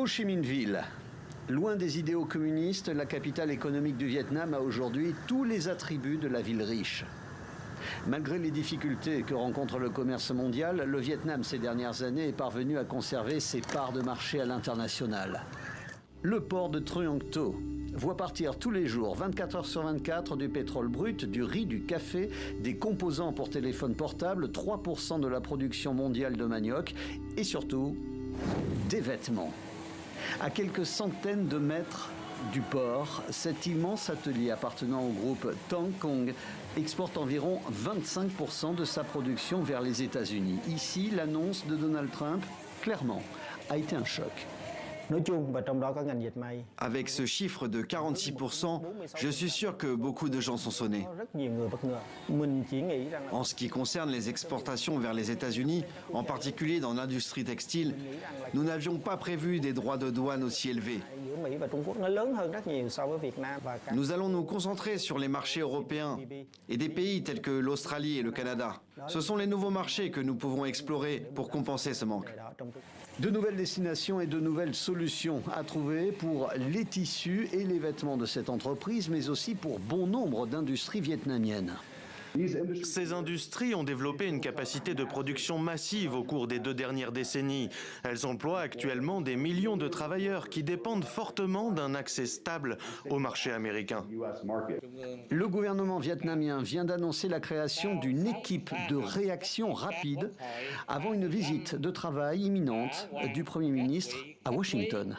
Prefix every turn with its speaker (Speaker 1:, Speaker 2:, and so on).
Speaker 1: Ho Chi Minh Ville. Loin des idéaux communistes, la capitale économique du Vietnam a aujourd'hui tous les attributs de la ville riche. Malgré les difficultés que rencontre le commerce mondial, le Vietnam ces dernières années est parvenu à conserver ses parts de marché à l'international. Le port de Truong To voit partir tous les jours, 24 heures sur 24, du pétrole brut, du riz, du café, des composants pour téléphone portable, 3% de la production mondiale de manioc et surtout des vêtements. À quelques centaines de mètres du port, cet immense atelier appartenant au groupe Tong Kong exporte environ 25% de sa production vers les États-Unis. Ici, l'annonce de Donald Trump, clairement, a été un choc.
Speaker 2: Avec ce chiffre de 46%, je suis sûr que beaucoup de gens sont sonnés. En ce qui concerne les exportations vers les États-Unis, en particulier dans l'industrie textile, nous n'avions pas prévu des droits de douane aussi élevés. Nous allons nous concentrer sur les marchés européens et des pays tels que l'Australie et le Canada. Ce sont les nouveaux marchés que nous pouvons explorer pour compenser ce manque.
Speaker 1: De nouvelles destinations et de nouvelles solutions à trouver pour les tissus et les vêtements de cette entreprise, mais aussi pour bon nombre d'industries vietnamiennes.
Speaker 3: Ces industries ont développé une capacité de production massive au cours des 2 dernières décennies. Elles emploient actuellement des millions de travailleurs qui dépendent fortement d'un accès stable au marché américain.
Speaker 1: Le gouvernement vietnamien vient d'annoncer la création d'une équipe de réaction rapide avant une visite de travail imminente du Premier ministre à Washington.